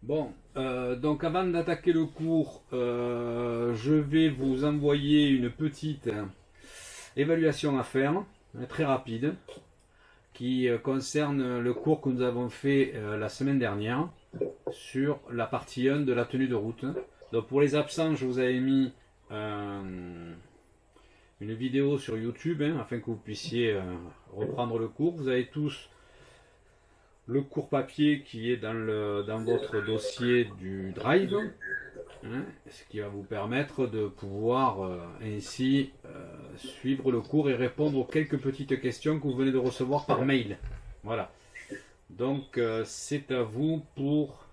Bon, donc avant d'attaquer le cours, je vais vous envoyer une petite évaluation à faire, très rapide, qui concerne le cours que nous avons fait la semaine dernière sur la partie 1 de la tenue de route. Donc pour les absents, je vous avais mis une vidéo sur YouTube afin que vous puissiez reprendre le cours. Vous avez tous le cours papier qui est dans votre dossier du Drive, ce qui va vous permettre de pouvoir ainsi suivre le cours et répondre aux quelques petites questions que vous venez de recevoir par mail. Voilà. Donc c'est à vous pour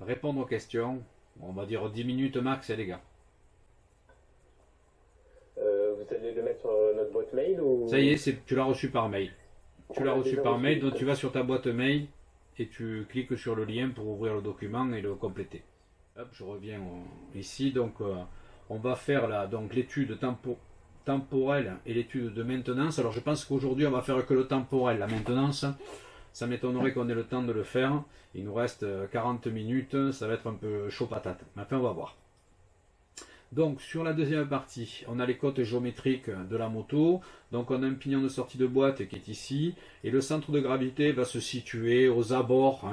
répondre aux questions. On va dire 10 minutes max, les gars. Vous allez le mettre sur notre boîte mail ou... Ça y est, tu l'as reçu par mail. Tu l'as reçu par mail, donc tu vas sur ta boîte mail et tu cliques sur le lien pour ouvrir le document et le compléter. Hop, je reviens ici. Donc on va faire là donc l'étude temporelle et l'étude de maintenance. Alors je pense qu'aujourd'hui on va faire que le temporel. La maintenance, ça m'étonnerait qu'on ait le temps de le faire. Il nous reste 40 minutes, ça va être un peu chaud patate. Mais enfin on va voir. Donc sur la deuxième partie, on a les côtes géométriques de la moto. Donc on a un pignon de sortie de boîte qui est ici. Et le centre de gravité va se situer aux abords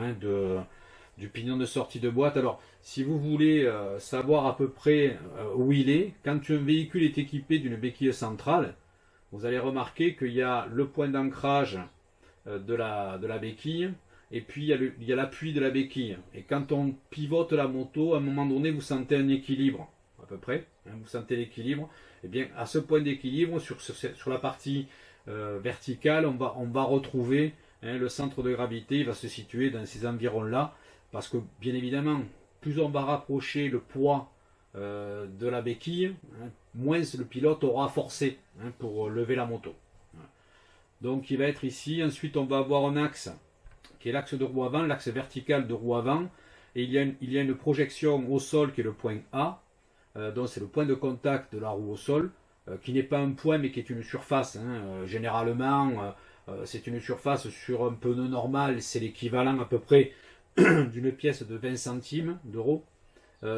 du pignon de sortie de boîte. Alors si vous voulez savoir à peu près où il est, quand un véhicule est équipé d'une béquille centrale, vous allez remarquer qu'il y a le point d'ancrage de la béquille. Et puis il y a l'appui de la béquille. Et quand on pivote la moto, à un moment donné, vous sentez un équilibre. À peu près, vous sentez l'équilibre, et bien à ce point d'équilibre, sur la partie verticale, on va retrouver le centre de gravité, il va se situer dans ces environs-là, parce que bien évidemment, plus on va rapprocher le poids de la béquille, moins le pilote aura forcé pour lever la moto. Donc il va être ici, ensuite on va avoir un axe, qui est l'axe de roue avant, l'axe vertical de roue avant, et il y a une projection au sol qui est le point A. Donc c'est le point de contact de la roue au sol, qui n'est pas un point mais qui est une surface. Généralement, c'est une surface sur un pneu normal, c'est l'équivalent à peu près d'une pièce de 20 centimes d'euros.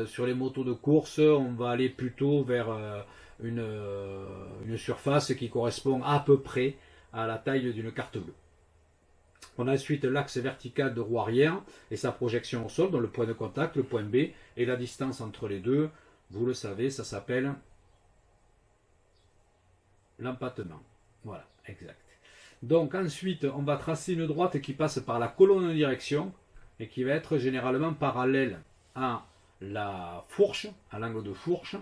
Sur les motos de course, on va aller plutôt vers une surface qui correspond à peu près à la taille d'une carte bleue. On a ensuite l'axe vertical de roue arrière et sa projection au sol, donc le point de contact, le point B, et la distance entre les deux. Vous le savez, ça s'appelle l'empattement. Voilà, exact. Donc ensuite, on va tracer une droite qui passe par la colonne de direction et qui va être généralement parallèle à la fourche, à l'angle de fourche.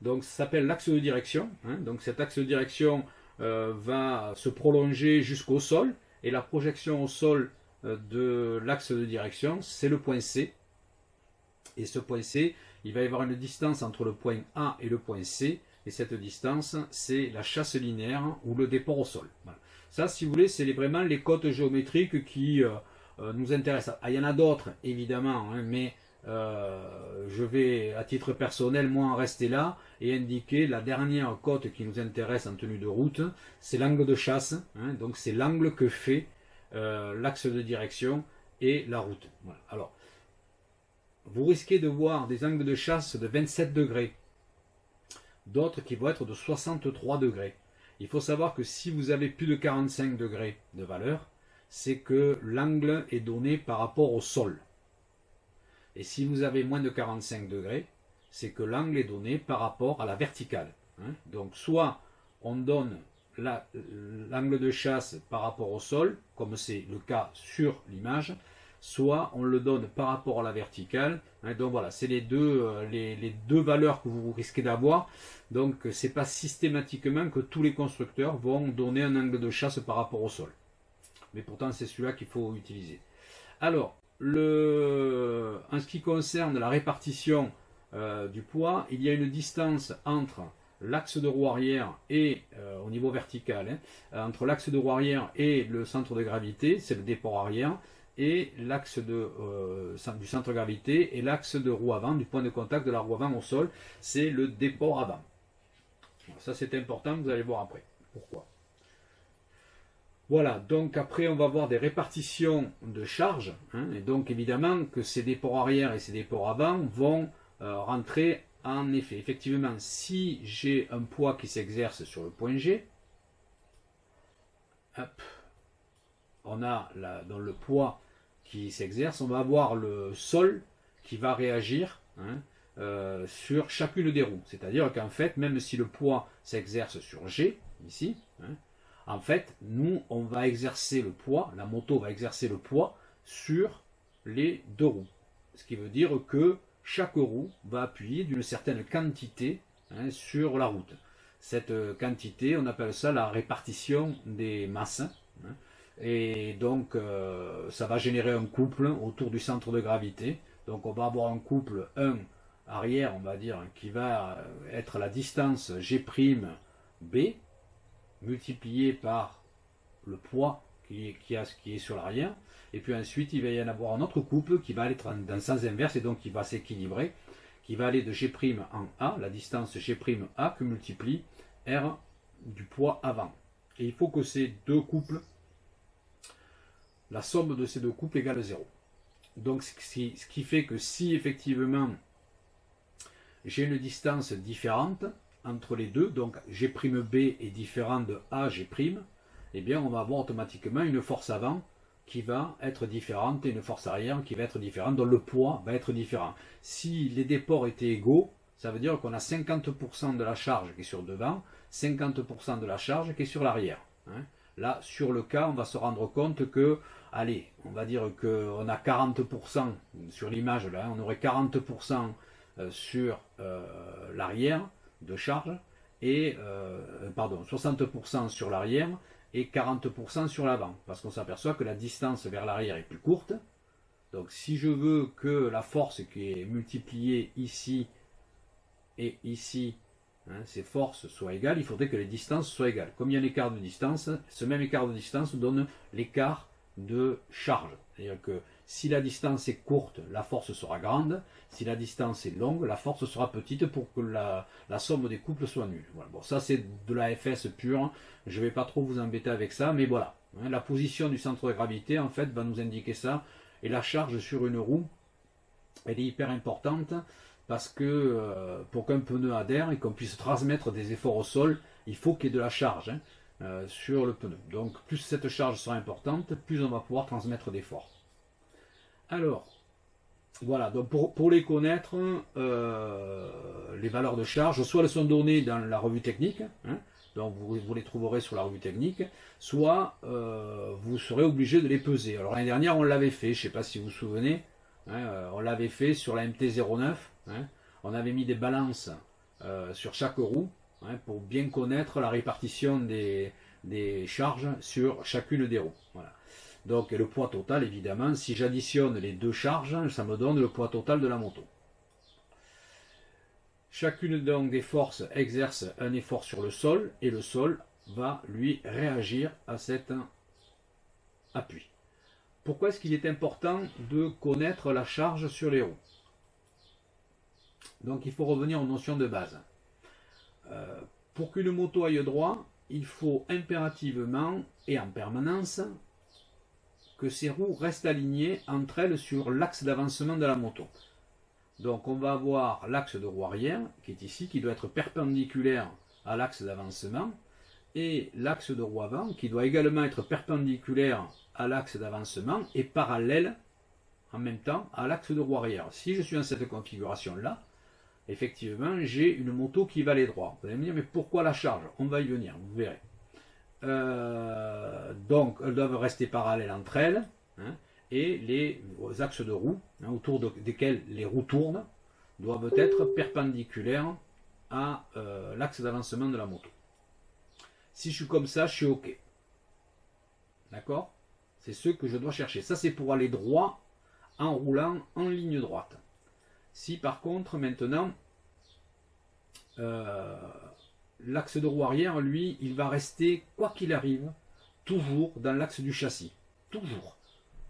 Donc ça s'appelle l'axe de direction. Donc cet axe de direction va se prolonger jusqu'au sol. Et la projection au sol de l'axe de direction, c'est le point C. Et ce point C, il va y avoir une distance entre le point A et le point C, et cette distance, c'est la chasse linéaire ou le déport au sol. Voilà. Ça, si vous voulez, c'est vraiment les côtes géométriques qui nous intéressent. Ah, il y en a d'autres, évidemment, mais je vais, à titre personnel, moi, en rester là et indiquer la dernière côte qui nous intéresse en tenue de route, c'est l'angle de chasse. Donc, c'est l'angle que fait l'axe de direction et la route. Voilà. Alors, vous risquez de voir des angles de chasse de 27 degrés, d'autres qui vont être de 63 degrés. Il faut savoir que si vous avez plus de 45 degrés de valeur, c'est que l'angle est donné par rapport au sol. Et si vous avez moins de 45 degrés, c'est que l'angle est donné par rapport à la verticale. Donc soit on donne l'angle de chasse par rapport au sol, comme c'est le cas sur l'image, soit on le donne par rapport à la verticale. Donc voilà, c'est les deux valeurs que vous risquez d'avoir. Donc c'est pas systématiquement que tous les constructeurs vont donner un angle de chasse par rapport au sol. Mais pourtant c'est celui-là qu'il faut utiliser. Alors, en ce qui concerne la répartition du poids, il y a une distance entre l'axe de roue arrière et au niveau vertical, entre l'axe de roue arrière et le centre de gravité, c'est le dépôt arrière, et l'axe du centre de gravité et l'axe de roue avant, du point de contact de la roue avant au sol, c'est le dépôt avant. Ça c'est important, vous allez voir après pourquoi. Voilà, donc après on va voir des répartitions de charges, hein, et donc évidemment que ces déports arrière et ces déports avant vont rentrer en effet. Effectivement, si j'ai un poids qui s'exerce sur le point G, hop, on a dans le poids qui s'exerce, on va avoir le sol qui va réagir, hein, sur chacune des roues. C'est-à-dire qu'en fait, même si le poids s'exerce sur G, ici, hein, en fait, nous, on va exercer le poids, la moto va exercer le poids sur les deux roues. Ce qui veut dire que chaque roue va appuyer d'une certaine quantité, hein, sur la route. Cette quantité, on appelle ça la répartition des masses. Hein, et donc, ça va générer un couple autour du centre de gravité. Donc, on va avoir un couple 1 arrière, on va dire, qui va être la distance G'(B) multiplié par le poids qui est sur l'arrière, et puis ensuite il va y en avoir un autre couple qui va aller dans le sens inverse et donc qui va s'équilibrer, qui va aller de G' en A, la distance G'(A) que multiplie R du poids avant. Et il faut que ces deux couples, la somme de ces deux couples égale 0. Donc ce qui fait que si effectivement j'ai une distance différente entre les deux, donc G'(B) est différent de AG', eh bien on va avoir automatiquement une force avant qui va être différente et une force arrière qui va être différente, dont le poids va être différent. Si les déports étaient égaux, ça veut dire qu'on a 50% de la charge qui est sur devant, 50% de la charge qui est sur l'arrière. Hein. Là, sur le cas, on va se rendre compte que, allez, on va dire qu'on a 40% sur l'image, là, on aurait 40% sur l'arrière de charge, et 60% sur l'arrière et 40% sur l'avant, parce qu'on s'aperçoit que la distance vers l'arrière est plus courte. Donc si je veux que la force qui est multipliée ici et ici, hein, ces forces soient égales, il faudrait que les distances soient égales. Comme il y a un écart de distance, ce même écart de distance donne l'écart de charge. C'est-à-dire que si la distance est courte, la force sera grande. Si la distance est longue, la force sera petite pour que la somme des couples soit nulle. Voilà. Bon, ça c'est de la FS pure. Je ne vais pas trop vous embêter avec ça, mais voilà. Hein, la position du centre de gravité, en fait, va nous indiquer ça. Et la charge sur une roue, elle est hyper importante parce que pour qu'un pneu adhère et qu'on puisse transmettre des efforts au sol, il faut qu'il y ait de la charge, hein, sur le pneu. Donc plus cette charge sera importante, plus on va pouvoir transmettre d'efforts. Alors, voilà, donc pour les connaître, les valeurs de charge, soit elles sont données dans la revue technique, hein, donc vous les trouverez sur la revue technique, soit vous serez obligé de les peser. Alors l'année dernière on l'avait fait, je ne sais pas si vous vous souvenez, hein, on l'avait fait sur la MT-09, hein, on avait mis des balances sur chaque roue, hein, pour bien connaître la répartition des charges sur chacune des roues. Voilà. Donc le poids total, évidemment, si j'additionne les deux charges, ça me donne le poids total de la moto. Chacune donc des forces exerce un effort sur le sol, et le sol va lui réagir à cet appui. Pourquoi est-ce qu'il est important de connaître la charge sur les roues? Donc il faut revenir aux notions de base. Pour qu'une moto aille droit, il faut impérativement et en permanence que ces roues restent alignées entre elles sur l'axe d'avancement de la moto. Donc on va avoir l'axe de roue arrière qui est ici, qui doit être perpendiculaire à l'axe d'avancement, et l'axe de roue avant qui doit également être perpendiculaire à l'axe d'avancement et parallèle en même temps à l'axe de roue arrière. Si je suis dans cette configuration là, effectivement j'ai une moto qui va aller droit. Vous allez me dire mais pourquoi la charge? On va y venir, vous verrez. Donc elles doivent rester parallèles entre elles, hein, et les axes de roue, hein, autour desquels les roues tournent, doivent être perpendiculaires à l'axe d'avancement de la moto. Si je suis comme ça, je suis OK. D'accord? C'est ce que je dois chercher. Ça, c'est pour aller droit en roulant en ligne droite. Si par contre, maintenant, l'axe de roue arrière, lui, il va rester, quoi qu'il arrive, toujours dans l'axe du châssis. Toujours.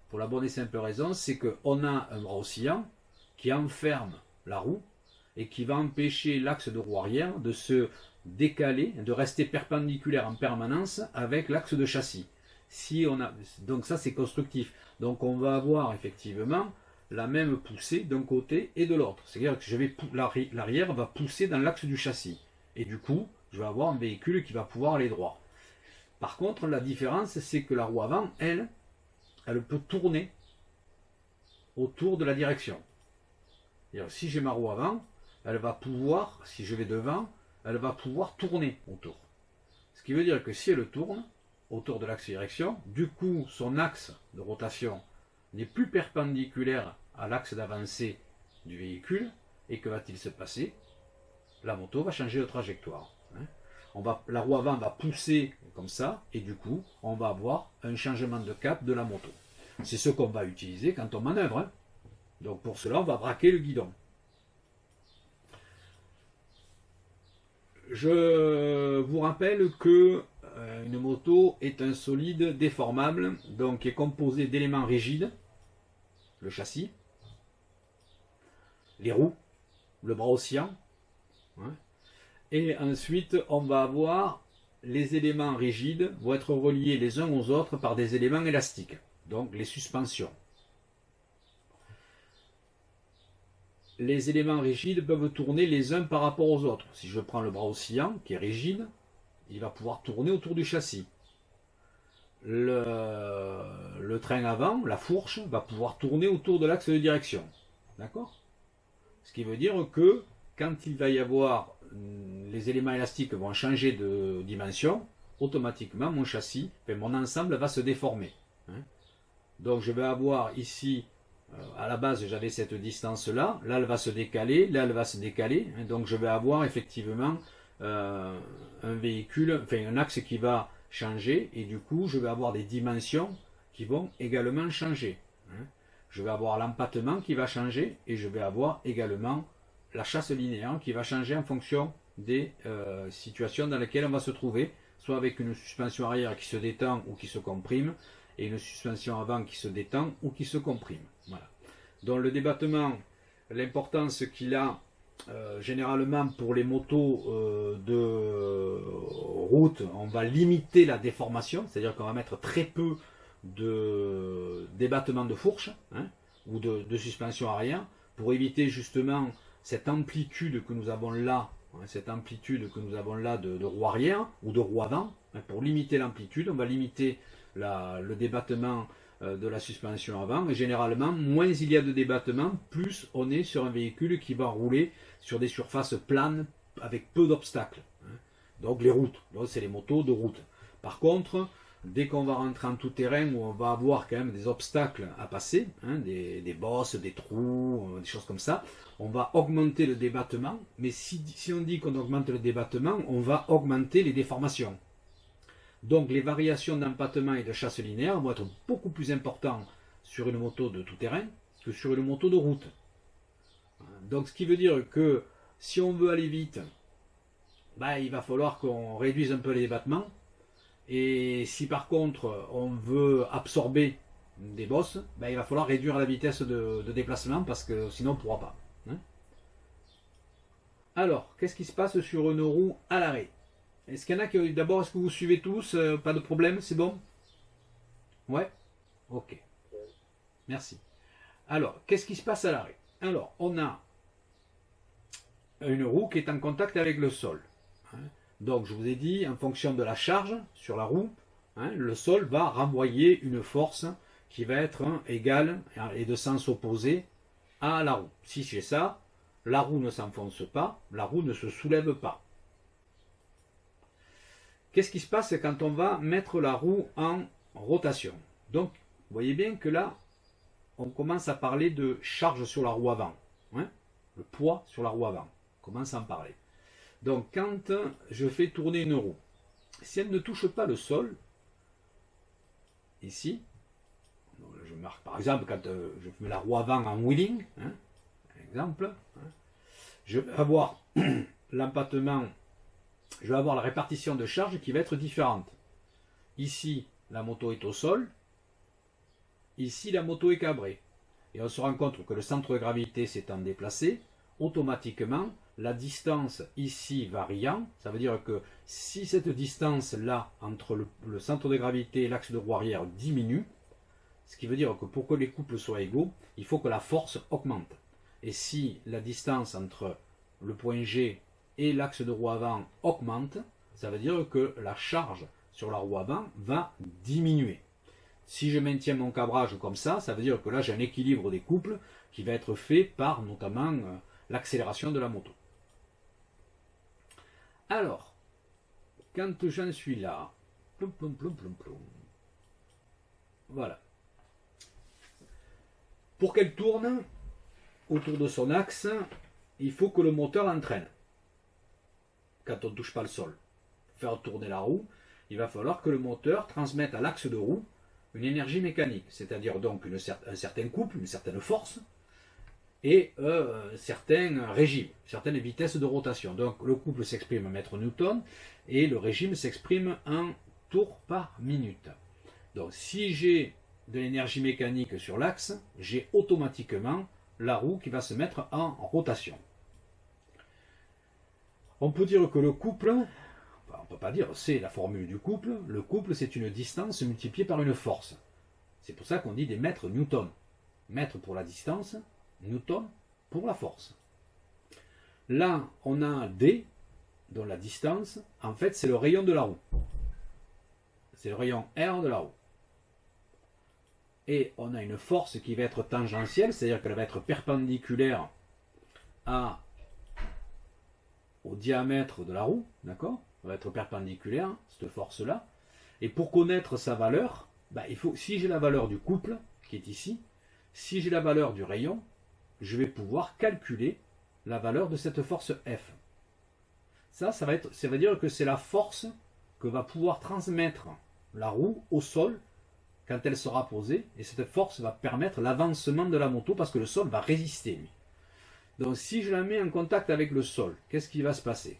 Pour la bonne et simple raison, c'est qu'on a un bras oscillant qui enferme la roue et qui va empêcher l'axe de roue arrière de se décaler, de rester perpendiculaire en permanence avec l'axe de châssis. Si on a, donc ça c'est constructif. Donc on va avoir effectivement la même poussée d'un côté et de l'autre. C'est-à-dire que l'arrière va pousser dans l'axe du châssis. Et du coup, je vais avoir un véhicule qui va pouvoir aller droit. Par contre, la différence, c'est que la roue avant, elle peut tourner autour de la direction. Si j'ai ma roue avant, elle va pouvoir, si je vais devant, elle va pouvoir tourner autour. Ce qui veut dire que si elle tourne autour de l'axe direction, du coup, son axe de rotation n'est plus perpendiculaire à l'axe d'avancée du véhicule. Et que va-t-il se passer? La moto va changer de trajectoire. La roue avant va pousser comme ça, et du coup, on va avoir un changement de cap de la moto. C'est ce qu'on va utiliser quand on manœuvre. Donc pour cela, on va braquer le guidon. Je vous rappelle que une moto est un solide déformable, donc qui est composé d'éléments rigides, le châssis, les roues, le bras oscillant, et ensuite on va avoir les éléments rigides vont être reliés les uns aux autres par des éléments élastiques, donc les suspensions. Les éléments rigides peuvent tourner les uns par rapport aux autres. Si je prends le bras oscillant qui est rigide, il va pouvoir tourner autour du châssis. Le train avant, la fourche, va pouvoir tourner autour de l'axe de direction. D'accord? Ce qui veut dire que quand il va y avoir les éléments élastiques vont changer de dimension, automatiquement mon châssis, mon ensemble va se déformer. Donc je vais avoir ici, à la base j'avais cette distance là, là elle va se décaler, là elle va se décaler, donc je vais avoir effectivement un véhicule, enfin un axe qui va changer, et du coup je vais avoir des dimensions qui vont également changer. Je vais avoir l'empattement qui va changer, et je vais avoir également la chasse linéaire qui va changer en fonction des situations dans lesquelles on va se trouver, soit avec une suspension arrière qui se détend ou qui se comprime, et une suspension avant qui se détend ou qui se comprime. Voilà. Donc le débattement, l'importance qu'il a généralement pour les motos de route, on va limiter la déformation, c'est-à-dire qu'on va mettre très peu de débattement de fourche ou de suspension arrière pour éviter justement cette amplitude que nous avons là, de roue arrière ou de roue avant. Pour limiter l'amplitude, on va limiter le débattement de la suspension avant, et généralement, moins il y a de débattement, plus on est sur un véhicule qui va rouler sur des surfaces planes avec peu d'obstacles. Donc les routes, donc c'est les motos de route. Par contre, dès qu'on va rentrer en tout terrain où on va avoir quand même des obstacles à passer, des bosses, des trous, des choses comme ça, on va augmenter le débattement, mais si on dit qu'on augmente le débattement, on va augmenter les déformations. Donc les variations d'empattement et de chasse linéaire vont être beaucoup plus importantes sur une moto de tout terrain que sur une moto de route. Donc ce qui veut dire que si on veut aller vite, il va falloir qu'on réduise un peu les débattements. Et si par contre on veut absorber des bosses, il va falloir réduire la vitesse de déplacement parce que sinon on ne pourra pas. Alors, qu'est-ce qui se passe sur une roue à l'arrêt? Est-ce qu'il y en a qui... D'abord, est-ce que vous suivez tous? Pas de problème, c'est bon? Ouais? Ok. Merci. Alors, qu'est-ce qui se passe à l'arrêt? Alors, on a une roue qui est en contact avec le sol. Donc, je vous ai dit, en fonction de la charge sur la roue, le sol va renvoyer une force qui va être égale et de sens opposé à la roue. Si j'ai ça, la roue ne s'enfonce pas, la roue ne se soulève pas. Qu'est-ce qui se passe quand on va mettre la roue en rotation? Donc, vous voyez bien que là, on commence à parler de charge sur la roue avant. Le poids sur la roue avant. On commence à en parler. Donc, quand je fais tourner une roue, si elle ne touche pas le sol, ici, je marque par exemple quand je mets la roue avant en wheeling, exemple, je vais avoir l'empattement, je vais avoir la répartition de charge qui va être différente. Ici, la moto est au sol, ici, la moto est cabrée. Et on se rend compte que le centre de gravité s'étant déplacé, automatiquement, la distance ici variant, ça veut dire que si cette distance-là entre le centre de gravité et l'axe de roue arrière diminue, ce qui veut dire que pour que les couples soient égaux, il faut que la force augmente. Et si la distance entre le point G et l'axe de roue avant augmente, ça veut dire que la charge sur la roue avant va diminuer. Si je maintiens mon cabrage comme ça veut dire que là j'ai un équilibre des couples qui va être fait par notamment l'accélération de la moto. Alors, quand j'en suis là, plom, plom, plom, plom, plom, voilà. Pour qu'elle tourne autour de son axe, il faut que le moteur l'entraîne. Quand on ne touche pas le sol, faire tourner la roue, il va falloir que le moteur transmette à l'axe de roue une énergie mécanique, c'est-à-dire donc un certain couple, une certaine force et certains régimes, certaines vitesses de rotation. Donc le couple s'exprime en mètres newton et le régime s'exprime en tours par minute. Donc si j'ai de l'énergie mécanique sur l'axe, j'ai automatiquement la roue qui va se mettre en rotation. On peut dire que le couple, on ne peut pas dire, c'est la formule du couple. Le couple, c'est une distance multipliée par une force. C'est pour ça qu'on dit des mètres newton. Mètre pour la distance, newton pour la force. Là, on a D, dont la distance, en fait, c'est le rayon de la roue. C'est le rayon R de la roue. Et on a une force qui va être tangentielle, c'est-à-dire qu'elle va être perpendiculaire au diamètre de la roue, d'accord ? Elle va être perpendiculaire, cette force-là. Et pour connaître sa valeur, il faut, si j'ai la valeur du couple, qui est ici, si j'ai la valeur du rayon, je vais pouvoir calculer la valeur de cette force F. Ça veut dire que c'est la force que va pouvoir transmettre la roue au sol quand elle sera posée, et cette force va permettre l'avancement de la moto parce que le sol va résister, lui. Donc si je la mets en contact avec le sol, qu'est-ce qui va se passer?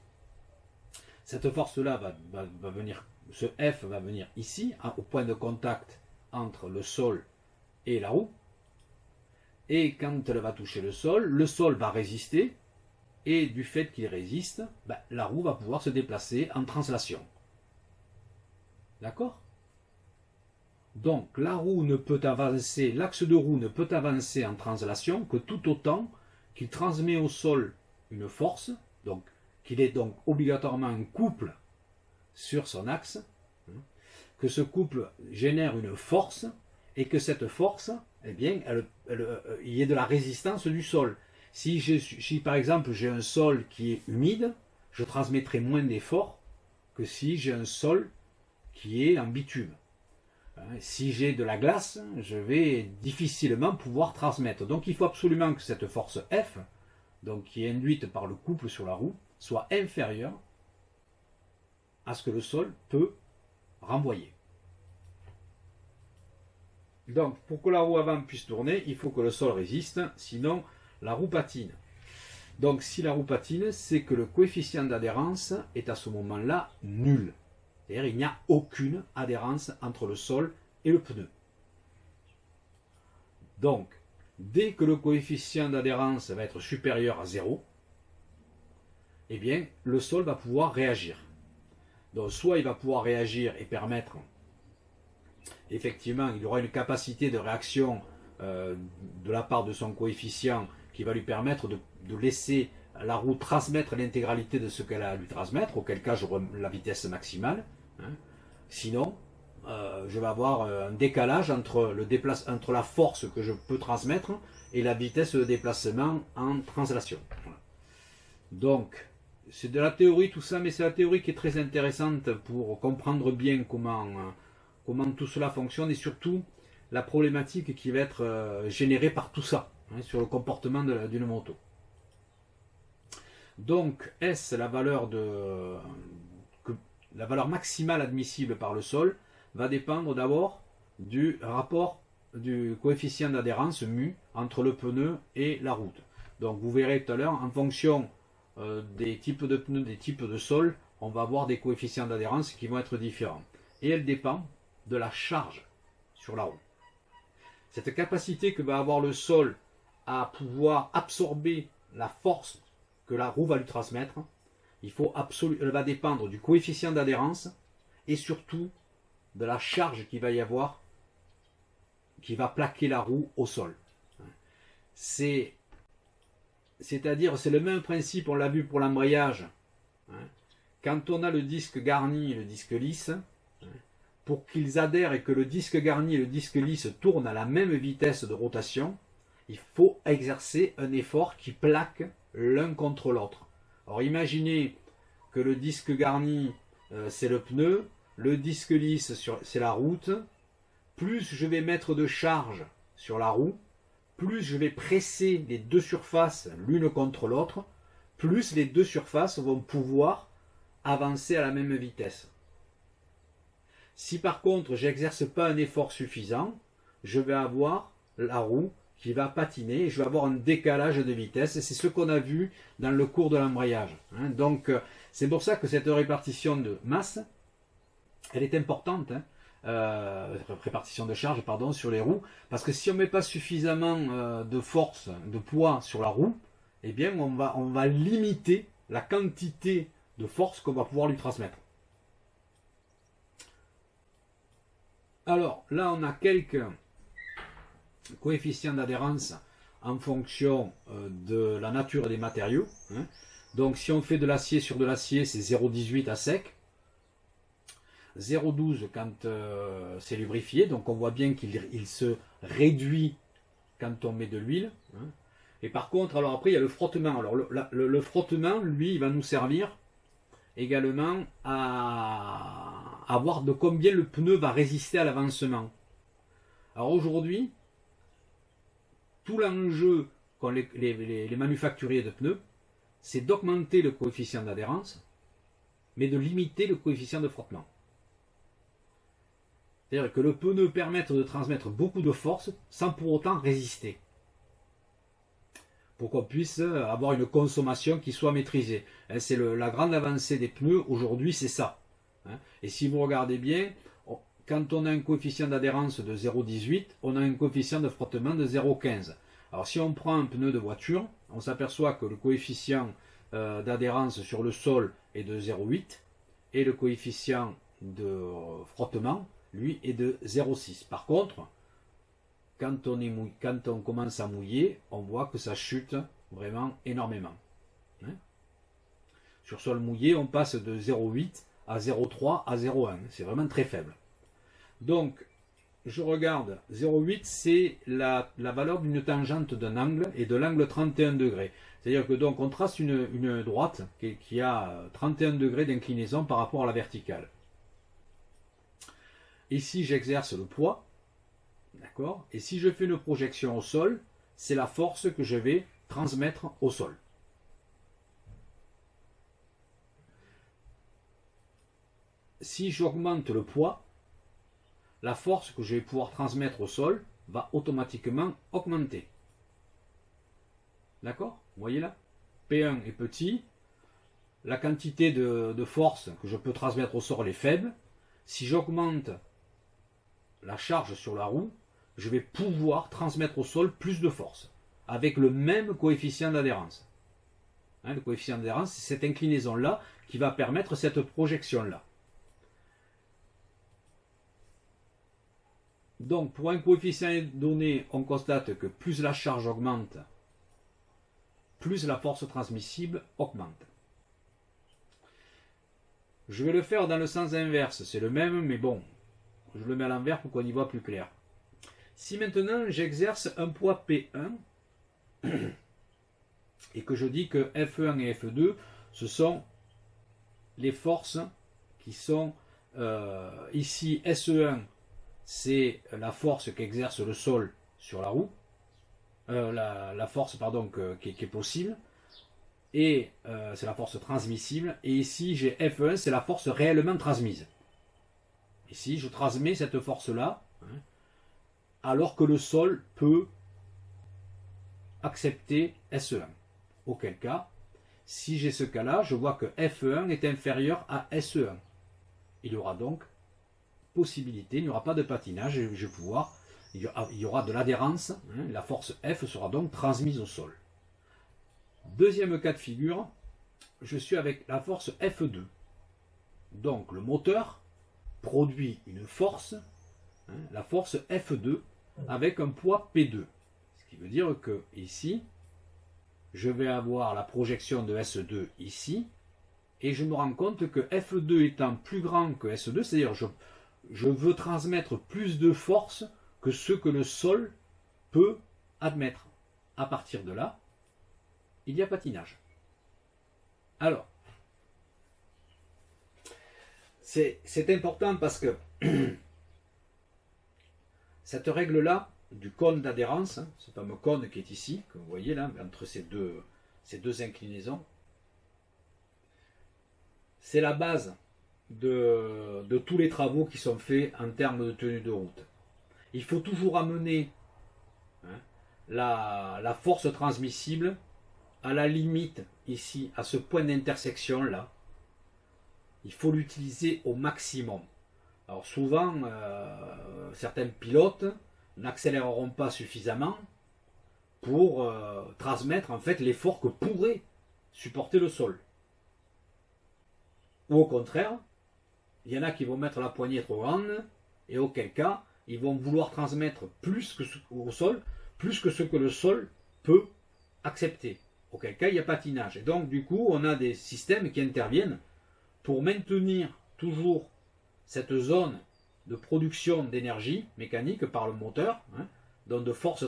Cette force-là va venir, ce F va venir ici, au point de contact entre le sol et la roue. Et quand elle va toucher le sol va résister, et du fait qu'il résiste, la roue va pouvoir se déplacer en translation. D'accord? Donc la roue ne peut avancer, l'axe de roue ne peut avancer en translation que tout autant qu'il transmet au sol une force, donc qu'il ait donc obligatoirement un couple sur son axe, que ce couple génère une force, et que cette force, eh bien, il y ait de la résistance du sol. Si par exemple j'ai un sol qui est humide, je transmettrai moins d'effort que si j'ai un sol qui est en bitume. Si j'ai de la glace, je vais difficilement pouvoir transmettre. Donc il faut absolument que cette force F, donc qui est induite par le couple sur la roue, soit inférieure à ce que le sol peut renvoyer. Donc pour que la roue avant puisse tourner, il faut que le sol résiste, sinon la roue patine. Donc si la roue patine, c'est que le coefficient d'adhérence est à ce moment-là nul. C'est-à-dire il n'y a aucune adhérence entre le sol et le pneu. Donc, dès que le coefficient d'adhérence va être supérieur à 0, eh bien, le sol va pouvoir réagir. Donc, soit il va pouvoir réagir et permettre, effectivement, il aura une capacité de réaction de la part de son coefficient qui va lui permettre de laisser la roue transmettre l'intégralité de ce qu'elle a à lui transmettre, auquel cas j'aurai la vitesse maximale. Sinon, je vais avoir un décalage entre la force que je peux transmettre et la vitesse de déplacement en translation. Voilà. Donc, c'est de la théorie tout ça, mais c'est la théorie qui est très intéressante pour comprendre bien comment tout cela fonctionne et surtout la problématique qui va être générée par tout ça, sur le comportement d'une moto. Donc, S, la valeur maximale admissible par le sol, va dépendre d'abord du rapport du coefficient d'adhérence mu entre le pneu et la route. Donc vous verrez tout à l'heure, en fonction des types de pneus, des types de sol, on va avoir des coefficients d'adhérence qui vont être différents. Et elle dépend de la charge sur la roue. Cette capacité que va avoir le sol à pouvoir absorber la force que la roue va lui transmettre, elle va dépendre du coefficient d'adhérence et surtout de la charge qu'il va y avoir qui va plaquer la roue au sol. C'est-à-dire, c'est le même principe, on l'a vu pour l'embrayage. Quand on a le disque garni et le disque lisse, pour qu'ils adhèrent et que le disque garni et le disque lisse tournent à la même vitesse de rotation, il faut exercer un effort qui plaque l'un contre l'autre. Alors imaginez que le disque garni, c'est le pneu, le disque lisse, c'est la route. Plus je vais mettre de charge sur la roue, plus je vais presser les deux surfaces l'une contre l'autre, plus les deux surfaces vont pouvoir avancer à la même vitesse. Si par contre j'exerce pas un effort suffisant, je vais avoir la roue qui va patiner et je vais avoir un décalage de vitesse. Et c'est ce qu'on a vu dans le cours de l'embrayage. Donc c'est pour ça que cette répartition de masse, elle est importante. Répartition de charge, pardon, sur les roues, parce que si on ne met pas suffisamment de force, de poids sur la roue, eh bien on va limiter la quantité de force qu'on va pouvoir lui transmettre. Alors là on a quelques coefficients d'adhérence en fonction de la nature des matériaux. Donc si on fait de l'acier sur de l'acier, c'est 0,18 à sec. 0,12 quand c'est lubrifié, donc on voit bien qu'il se réduit quand on met de l'huile. Et par contre, alors après il y a le frottement. Alors le frottement, lui, il va nous servir également à voir de combien le pneu va résister à l'avancement. Alors aujourd'hui, tout l'enjeu qu'ont les manufacturiers de pneus, c'est d'augmenter le coefficient d'adhérence, mais de limiter le coefficient de frottement. C'est-à-dire que le pneu permette de transmettre beaucoup de force sans pour autant résister. Pour qu'on puisse avoir une consommation qui soit maîtrisée. C'est la grande avancée des pneus aujourd'hui, c'est ça. Et si vous regardez bien, quand on a un coefficient d'adhérence de 0,18, on a un coefficient de frottement de 0,15. Alors si on prend un pneu de voiture, on s'aperçoit que le coefficient d'adhérence sur le sol est de 0,8 et le coefficient de frottement, lui, est de 0,6. Par contre, quand on commence à mouiller, on voit que ça chute vraiment énormément. Sur sol mouillé, on passe de 0,8 à 0,3 à 0,1. C'est vraiment très faible. Donc, je regarde, 0,8, c'est la valeur d'une tangente d'un angle et de l'angle 31 degrés. C'est-à-dire que donc on trace une droite qui a 31 degrés d'inclinaison par rapport à la verticale. Ici, j'exerce le poids, d'accord? Et si je fais une projection au sol, c'est la force que je vais transmettre au sol. Si j'augmente le poids, la force que je vais pouvoir transmettre au sol va automatiquement augmenter. D'accord? Vous voyez là? P1 est petit, la quantité de force que je peux transmettre au sol est faible. Si j'augmente la charge sur la roue, je vais pouvoir transmettre au sol plus de force, avec le même coefficient d'adhérence. Le coefficient d'adhérence, c'est cette inclinaison-là qui va permettre cette projection-là. Donc, pour un coefficient donné, on constate que plus la charge augmente, plus la force transmissible augmente. Je vais le faire dans le sens inverse, c'est le même, mais bon, je le mets à l'envers pour qu'on y voit plus clair. Si maintenant j'exerce un poids P1 et que je dis que F1 et F2, ce sont les forces qui sont ici SE1, c'est la force qu'exerce le sol sur la roue, la force pardon, qui est possible, et c'est la force transmissible, et ici j'ai F1, c'est la force réellement transmise. Ici je transmets cette force-là, alors que le sol peut accepter SE1. Auquel cas, si j'ai ce cas-là, je vois que F1 est inférieur à SE1. Il y aura donc possibilité, il n'y aura pas de patinage, je vais pouvoir, il y aura de l'adhérence, la force F sera donc transmise au sol. Deuxième cas de figure, je suis avec la force F2. Donc le moteur produit une force, la force F2, avec un poids P2. Ce qui veut dire que ici, je vais avoir la projection de S2 ici, et je me rends compte que F2 étant plus grand que S2, c'est-à-dire je veux transmettre plus de force que ce que le sol peut admettre. À partir de là, il y a patinage. Alors, c'est important parce que cette règle-là du cône d'adhérence, ce fameux cône qui est ici, que vous voyez là, entre ces deux inclinaisons, c'est la base de tous les travaux qui sont faits en termes de tenue de route. Il faut toujours amener la force transmissible à la limite ici, à ce point d'intersection là. Il faut l'utiliser au maximum. Alors souvent, certains pilotes n'accéléreront pas suffisamment pour transmettre en fait l'effort que pourrait supporter le sol. Ou au contraire, il y en a qui vont mettre la poignée trop grande, et auquel cas, ils vont vouloir transmettre plus que au sol, plus que ce que le sol peut accepter. Auquel cas, il y a patinage. Et donc, du coup, on a des systèmes qui interviennent pour maintenir toujours cette zone de production d'énergie mécanique par le moteur, donc de force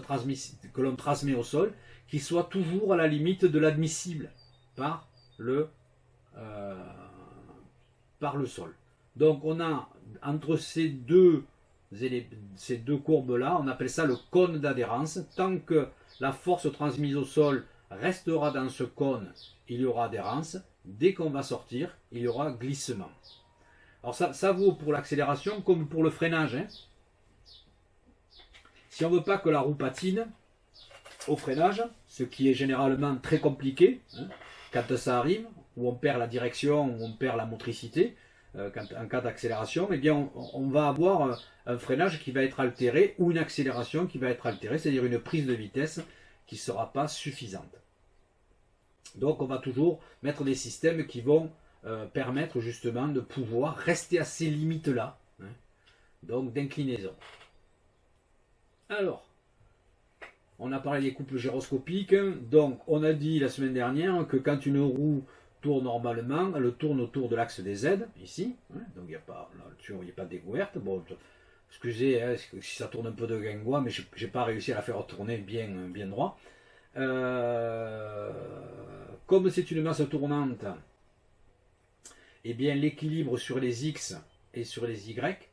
que l'on transmet au sol, qui soit toujours à la limite de l'admissible par le sol. Donc on a entre ces deux courbes-là, on appelle ça le cône d'adhérence. Tant que la force transmise au sol restera dans ce cône, il y aura adhérence. Dès qu'on va sortir, il y aura glissement. Alors ça vaut pour l'accélération comme pour le freinage. Si on ne veut pas que la roue patine au freinage, ce qui est généralement très compliqué, quand ça arrive, où on perd la direction, où on perd la motricité, en cas d'accélération, eh bien on va avoir un freinage qui va être altéré ou une accélération qui va être altérée, c'est-à-dire une prise de vitesse qui ne sera pas suffisante. Donc on va toujours mettre des systèmes qui vont permettre justement de pouvoir rester à ces limites-là, donc d'inclinaison. Alors, on a parlé des couples gyroscopiques, donc on a dit la semaine dernière que quand une roue tourne normalement, elle tourne autour de l'axe des Z, ici, donc il n'y a pas, là-dessus, il n'y a pas de découverte. Bon, excusez si ça tourne un peu de guingois, mais je n'ai pas réussi à la faire tourner bien droit. Comme c'est une masse tournante, eh bien l'équilibre sur les X et sur les Y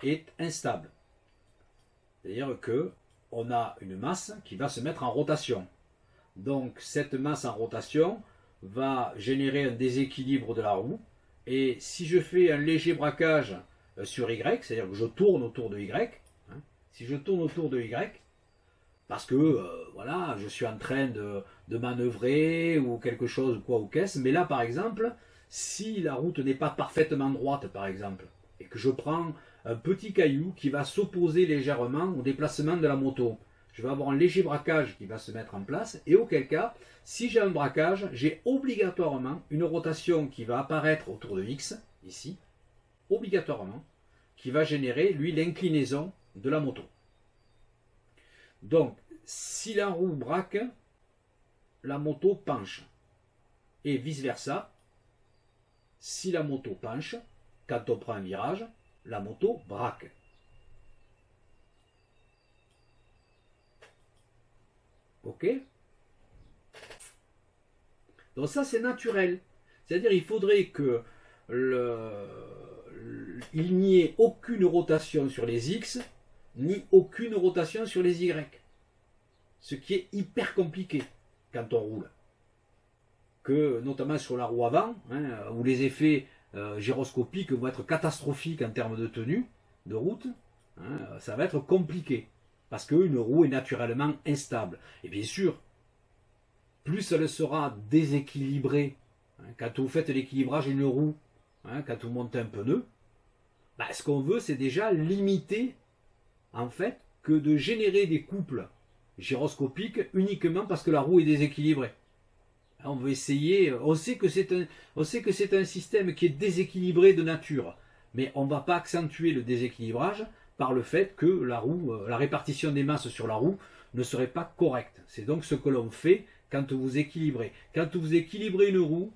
est instable. C'est-à-dire que on a une masse qui va se mettre en rotation. Donc cette masse en rotation va générer un déséquilibre de la roue. Et si je fais un léger braquage sur Y, c'est-à-dire que je tourne autour de Y, si je tourne autour de Y, parce que voilà, je suis en train de manœuvrer ou quelque chose, quoi ou qu'est-ce, mais là par exemple, si la route n'est pas parfaitement droite par exemple, et que je prends un petit caillou qui va s'opposer légèrement au déplacement de la moto, je vais avoir un léger braquage qui va se mettre en place, et auquel cas, si j'ai un braquage, j'ai obligatoirement une rotation qui va apparaître autour de X, ici, obligatoirement, qui va générer, lui, l'inclinaison de la moto. Donc, si la roue braque, la moto penche. Et vice-versa, si la moto penche, quand on prend un virage, la moto braque. Ok? Donc ça c'est naturel. C'est-à-dire il faudrait que il n'y ait aucune rotation sur les X, ni aucune rotation sur les Y. Ce qui est hyper compliqué quand on roule. Que notamment sur la roue avant, où les effets gyroscopiques vont être catastrophiques en termes de tenue de route, ça va être compliqué. Parce qu'une roue est naturellement instable. Et bien sûr, plus elle sera déséquilibrée, quand vous faites l'équilibrage d'une roue, quand vous montez un pneu, ce qu'on veut c'est déjà limiter, en fait, que de générer des couples gyroscopiques uniquement parce que la roue est déséquilibrée. On veut essayer, on sait que c'est un système qui est déséquilibré de nature, mais on ne va pas accentuer le déséquilibrage par le fait que la roue, la répartition des masses sur la roue ne serait pas correcte. C'est donc ce que l'on fait quand vous équilibrez. Quand vous équilibrez une roue,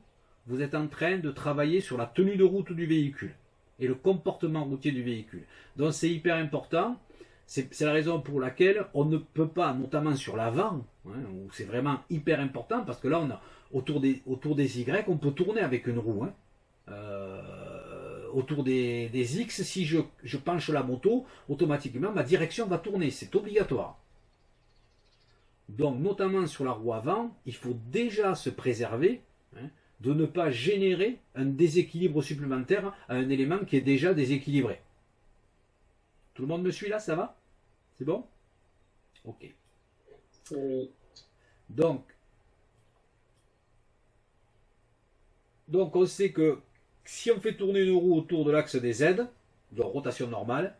vous êtes en train de travailler sur la tenue de route du véhicule et le comportement routier du véhicule. Donc c'est hyper important. C'est la raison pour laquelle on ne peut pas, notamment sur l'avant, hein, où c'est vraiment hyper important, parce que là, on a, autour des Y, on peut tourner avec une roue. Hein. Autour des X, si je penche la moto, automatiquement, ma direction va tourner. C'est obligatoire. Donc, notamment sur la roue avant, il faut déjà se préserver, hein, de ne pas générer un déséquilibre supplémentaire à un élément qui est déjà déséquilibré. Tout le monde me suit là, ça va? C'est bon? Ok. Oui. Donc, on sait que si on fait tourner une roue autour de l'axe des Z, de rotation normale,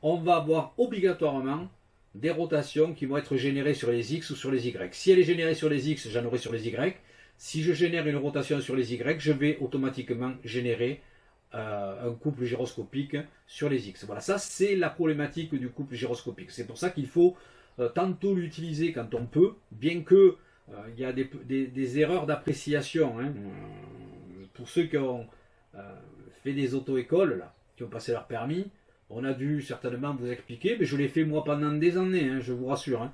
on va avoir obligatoirement des rotations qui vont être générées sur les X ou sur les Y. Si elle est générée sur les X, j'en aurai sur les Y. Si je génère une rotation sur les Y, je vais automatiquement générer un couple gyroscopique sur les X. Voilà, ça c'est la problématique du couple gyroscopique. C'est pour ça qu'il faut tantôt l'utiliser quand on peut, bien que il y a des erreurs d'appréciation. Hein. Pour ceux qui ont fait des auto-écoles, là, qui ont passé leur permis, on a dû certainement vous expliquer, mais je l'ai fait moi pendant des années, hein, je vous rassure, hein,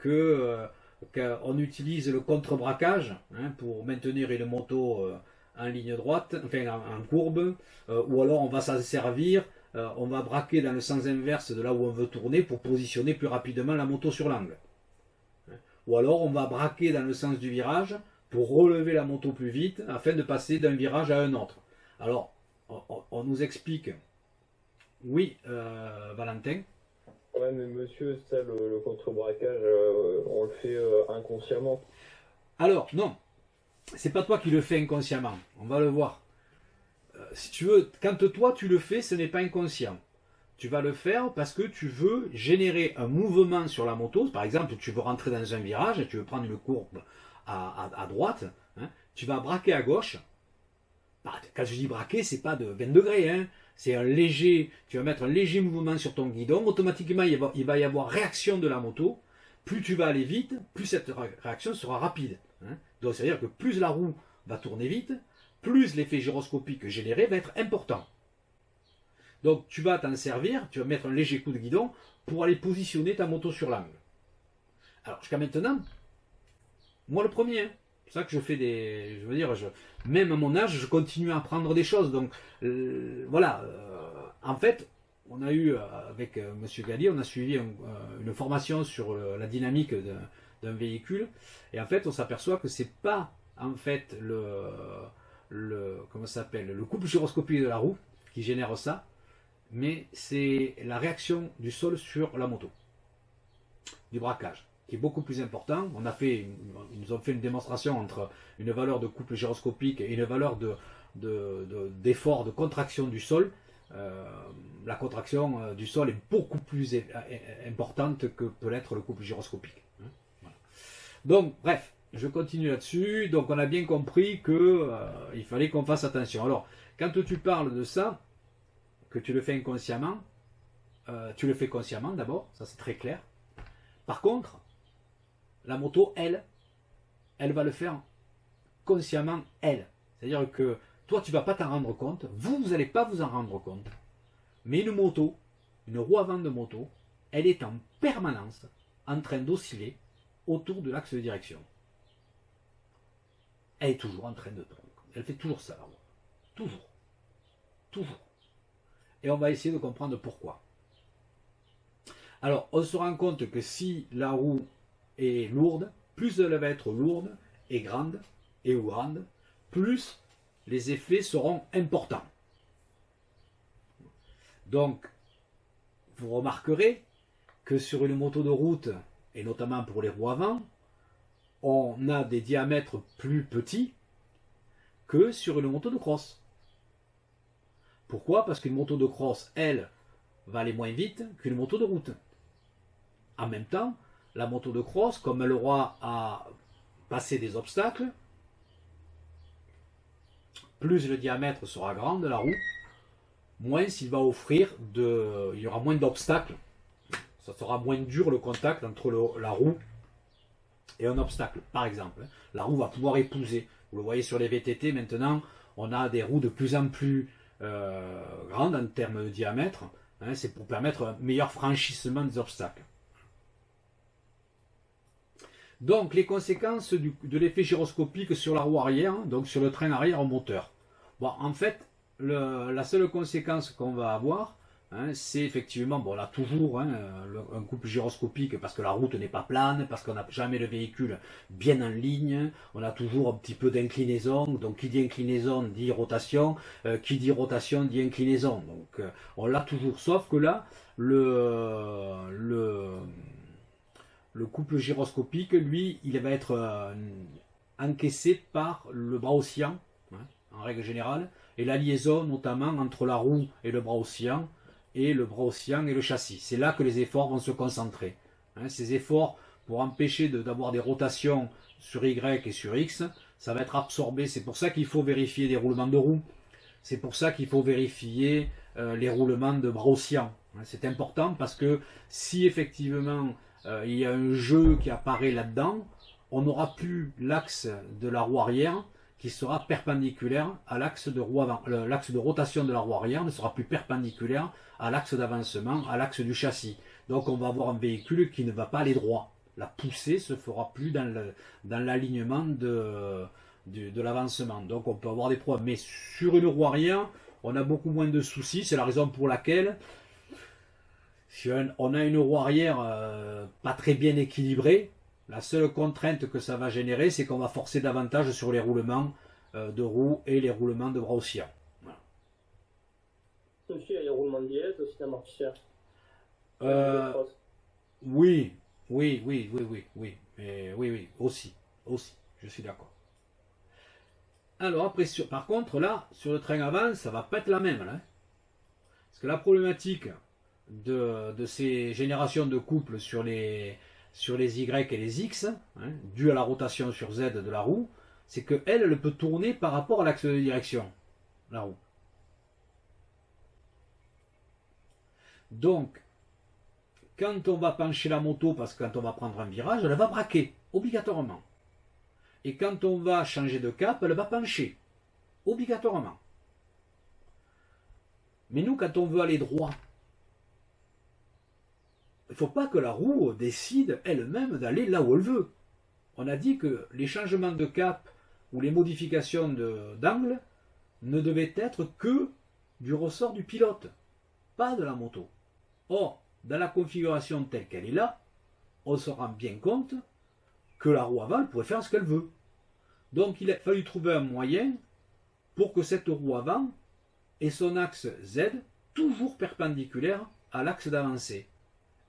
qu'on utilise le contre-braquage, hein, pour maintenir une moto en ligne droite, enfin en courbe, ou alors on va s'en servir, on va braquer dans le sens inverse de là où on veut tourner pour positionner plus rapidement la moto sur l'angle. Ou alors on va braquer dans le sens du virage pour relever la moto plus vite afin de passer d'un virage à un autre. Alors, on nous explique. Oui, Valentin. Ouais, mais monsieur, ça, le contre-braquage, on le fait inconsciemment. Alors, non, c'est pas toi qui le fais inconsciemment. On va le voir. Si tu veux, quand toi tu le fais, ce n'est pas inconscient. Tu vas le faire parce que tu veux générer un mouvement sur la moto. Par exemple, tu veux rentrer dans un virage et tu veux prendre une courbe à droite. Hein, tu vas braquer à gauche. Quand je dis braquer, c'est pas de 20 degrés. Hein, c'est un léger. Tu vas mettre un léger mouvement sur ton guidon. Automatiquement, il va y avoir réaction de la moto. Plus tu vas aller vite, plus cette réaction sera rapide. Hein. Donc, c'est-à-dire que plus la roue va tourner vite, plus l'effet gyroscopique généré va être important. Donc tu vas t'en servir, tu vas mettre un léger coup de guidon pour aller positionner ta moto sur l'angle. Alors jusqu'à maintenant, moi le premier, hein, c'est ça que je fais des... Je veux dire, même à mon âge, je continue à apprendre des choses. Donc voilà, en fait, on a eu, avec Monsieur Galli, on a suivi une formation sur la dynamique d'un véhicule. Et en fait, on s'aperçoit que c'est pas en fait comment ça s'appelle, le couple gyroscopique de la roue qui génère ça, mais c'est la réaction du sol sur la moto, du braquage, qui est beaucoup plus important. Ils nous ont fait une démonstration entre une valeur de couple gyroscopique et une valeur d'effort de contraction du sol. La contraction du sol est beaucoup plus importante que peut l'être le couple gyroscopique. Voilà. Donc, bref, je continue là-dessus. Donc, on a bien compris qu'il fallait qu'on fasse attention. Alors, quand tu parles de ça, que tu le fais inconsciemment, tu le fais consciemment d'abord, ça c'est très clair. Par contre, la moto, elle va le faire consciemment, elle. C'est-à-dire que toi, tu ne vas pas t'en rendre compte, vous n'allez pas vous en rendre compte. Mais une moto, une roue avant de moto, elle est en permanence en train d'osciller autour de l'axe de direction. Elle est toujours en train de tourner. Elle fait toujours ça, la roue. Toujours. Toujours. Et on va essayer de comprendre pourquoi. Alors, on se rend compte que si la roue est lourde, plus elle va être lourde et grande, plus les effets seront importants. Donc, vous remarquerez que sur une moto de route, et notamment pour les roues avant, on a des diamètres plus petits que sur une moto de cross. Pourquoi? Parce qu'une moto de cross, elle, va aller moins vite qu'une moto de route. En même temps, la moto de cross, comme elle aura à passer des obstacles, plus le diamètre sera grand de la roue, moins il va offrir il y aura moins d'obstacles. Ça sera moins dur le contact entre la roue et un obstacle. Par exemple, la roue va pouvoir épouser. Vous le voyez sur les VTT maintenant, on a des roues de plus en plus grandes en termes de diamètre. C'est pour permettre un meilleur franchissement des obstacles. Donc les conséquences de l'effet gyroscopique sur la roue arrière, donc sur le train arrière au moteur. Bon, en fait, la seule conséquence qu'on va avoir, c'est effectivement, bon, on a toujours un couple gyroscopique parce que la route n'est pas plane, parce qu'on n'a jamais le véhicule bien en ligne, on a toujours un petit peu d'inclinaison, donc qui dit inclinaison dit rotation, qui dit rotation dit inclinaison, donc on l'a toujours, sauf que là, le couple gyroscopique, lui, il va être encaissé par le bras oscillant, en règle générale, et la liaison notamment entre la roue et le bras oscillant, et le bras oscillant et le châssis. C'est là que les efforts vont se concentrer. Ces efforts, pour empêcher d'avoir des rotations sur Y et sur X, ça va être absorbé. C'est pour ça qu'il faut vérifier des roulements de roue. C'est pour ça qu'il faut vérifier les roulements de bras oscillants. C'est important parce que si effectivement il y a un jeu qui apparaît là-dedans, on n'aura plus l'axe de la roue arrière qui sera perpendiculaire à l'axe de roue avant. L'axe de rotation de la roue arrière ne sera plus perpendiculaire à l'axe d'avancement, à l'axe du châssis. Donc on va avoir un véhicule qui ne va pas aller droit. La poussée se fera plus dans l'alignement de l'avancement. Donc on peut avoir des problèmes. Mais sur une roue arrière, on a beaucoup moins de soucis. C'est la raison pour laquelle si on a une roue arrière pas très bien équilibrée, la seule contrainte que ça va générer, c'est qu'on va forcer davantage sur les roulements de roue et les roulements de bras oscillants. Voilà. Aussi, il y a les roulements de dièse, aussi d'amortisseur. Oui, aussi, je suis d'accord. Alors après, par contre, là, sur le train avant, ça va pas être la même, là. Parce que la problématique de ces générations de couples sur les Y et les X, dû à la rotation sur Z de la roue, c'est qu'elle, elle peut tourner par rapport à l'axe de direction, la roue. Donc, quand on va pencher la moto, parce que quand on va prendre un virage, elle va braquer, obligatoirement. Et quand on va changer de cap, elle va pencher, obligatoirement. Mais nous, quand on veut aller droit, il ne faut pas que la roue décide elle-même d'aller là où elle veut. On a dit que les changements de cap ou les modifications d'angle ne devaient être que du ressort du pilote, pas de la moto. Or, dans la configuration telle qu'elle est là, on se rend bien compte que la roue avant elle pourrait faire ce qu'elle veut. Donc il a fallu trouver un moyen pour que cette roue avant ait son axe Z toujours perpendiculaire à l'axe d'avancée.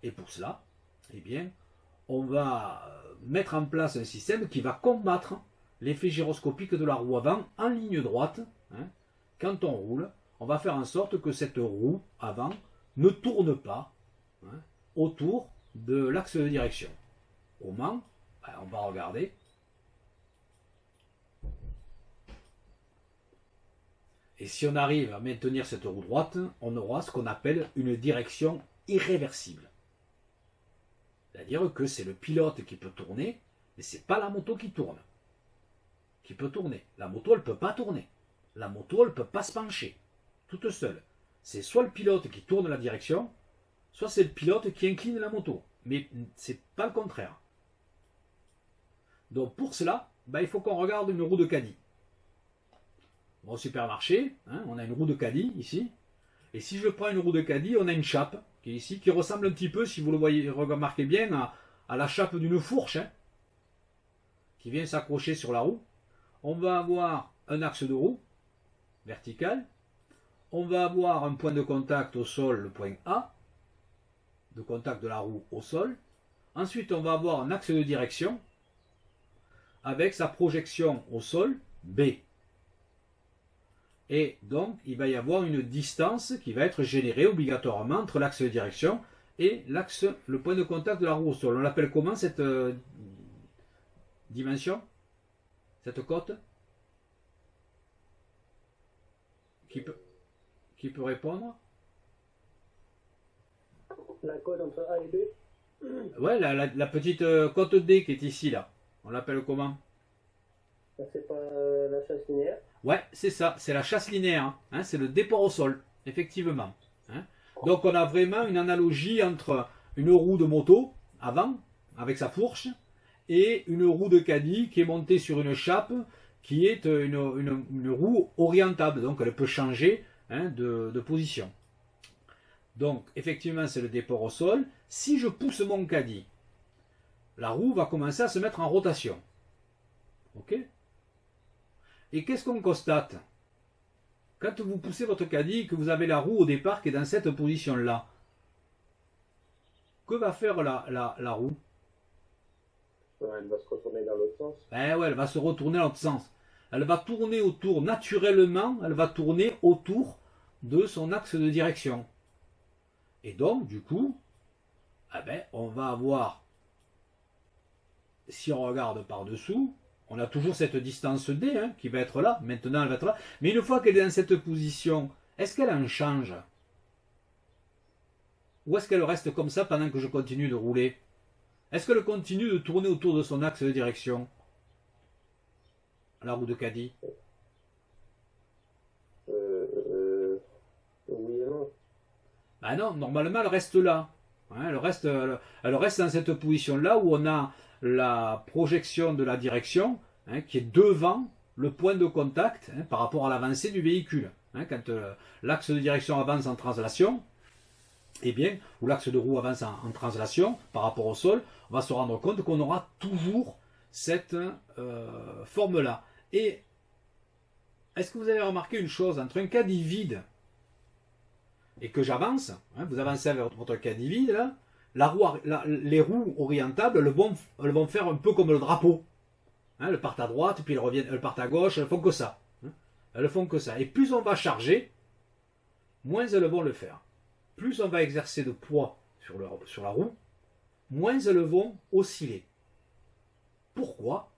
Et pour cela, eh bien, on va mettre en place un système qui va combattre l'effet gyroscopique de la roue avant en ligne droite. Quand on roule, on va faire en sorte que cette roue avant ne tourne pas autour de l'axe de direction. Comment? On va regarder. Et si on arrive à maintenir cette roue droite, on aura ce qu'on appelle une direction irréversible. C'est-à-dire que c'est le pilote qui peut tourner, mais ce n'est pas la moto qui tourne. Qui peut tourner. La moto, elle ne peut pas tourner. La moto, elle ne peut pas se pencher. Toute seule. C'est soit le pilote qui tourne la direction, soit c'est le pilote qui incline la moto. Mais ce n'est pas le contraire. Donc pour cela, il faut qu'on regarde une roue de caddie. Au supermarché, on a une roue de caddie ici. Et si je prends une roue de caddie, on a une chape qui est ici, qui ressemble un petit peu, si vous le voyez, remarquez bien, à la chape d'une fourche, qui vient s'accrocher sur la roue. On va avoir un axe de roue, vertical. On va avoir un point de contact au sol, le point A, de contact de la roue au sol. Ensuite, on va avoir un axe de direction, avec sa projection au sol, B. Et donc, il va y avoir une distance qui va être générée obligatoirement entre l'axe de direction et le point de contact de la roue au sol. On l'appelle comment cette dimension? Cette cote? Qui peut répondre? La cote entre A et B. Ouais, la petite cote D qui est ici, là. On l'appelle comment? C'est pas la chasse linéaire. Ouais, c'est ça, c'est la chasse linéaire. Hein, c'est le déport au sol, effectivement. Hein. Donc on a vraiment une analogie entre une roue de moto, avant, avec sa fourche, et une roue de caddie qui est montée sur une chape, qui est une roue orientable. Donc elle peut changer de position. Donc effectivement c'est le déport au sol. Si je pousse mon caddie, la roue va commencer à se mettre en rotation. Ok? Et qu'est-ce qu'on constate? Quand vous poussez votre caddie, que vous avez la roue au départ qui est dans cette position-là, que va faire la roue? Elle va se retourner dans l'autre sens. Ben ouais, elle va se retourner dans l'autre sens. Elle va tourner autour, naturellement, elle va tourner autour de son axe de direction. Et donc, du coup, eh ben, on va avoir, si on regarde par-dessous, on a toujours cette distance D qui va être là. Maintenant, elle va être là. Mais une fois qu'elle est dans cette position, est-ce qu'elle en change? Ou est-ce qu'elle reste comme ça pendant que je continue de rouler? Est-ce qu'elle continue de tourner autour de son axe de direction? La roue de caddie. Oui et non. Ben non, normalement, elle reste là. Hein, elle reste dans cette position-là où on a la projection de la direction qui est devant le point de contact par rapport à l'avancée du véhicule. Quand l'axe de direction avance en translation, eh bien, ou l'axe de roue avance en translation par rapport au sol, on va se rendre compte qu'on aura toujours cette forme-là. Et est-ce que vous avez remarqué une chose? Entre un caddie vide et que j'avance, vous avancez avec votre caddie vide, là, les roues orientables elles vont faire un peu comme le drapeau. Elles partent à droite, puis elles partent à gauche, elles font que ça. Elles font que ça. Et plus on va charger, moins elles vont le faire. Plus on va exercer de poids sur la roue, moins elles vont osciller. Pourquoi?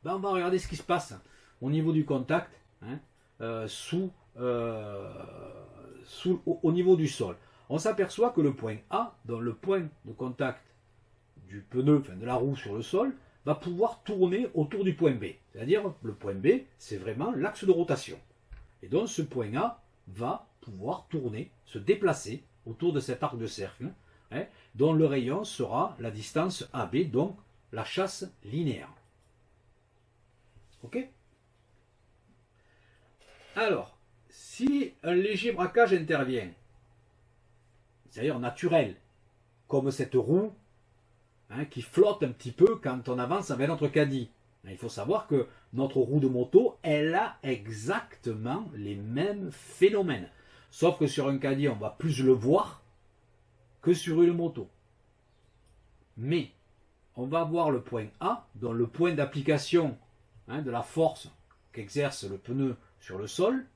Ben, on va regarder ce qui se passe au niveau du contact, au niveau du sol. On s'aperçoit que le point A, dans le point de contact du pneu, de la roue sur le sol, va pouvoir tourner autour du point B. C'est-à-dire, le point B, c'est vraiment l'axe de rotation. Et donc, ce point A va pouvoir tourner, se déplacer autour de cet arc de cercle, dont le rayon sera la distance AB, donc la chasse linéaire. Ok? Alors, si un léger braquage intervient, c'est-à-dire naturel, comme cette roue qui flotte un petit peu quand on avance avec notre caddie. Il faut savoir que notre roue de moto, elle a exactement les mêmes phénomènes. Sauf que sur un caddie, on va plus le voir que sur une moto. Mais on va voir le point A, dont le point d'application de la force qu'exerce le pneu sur le sol,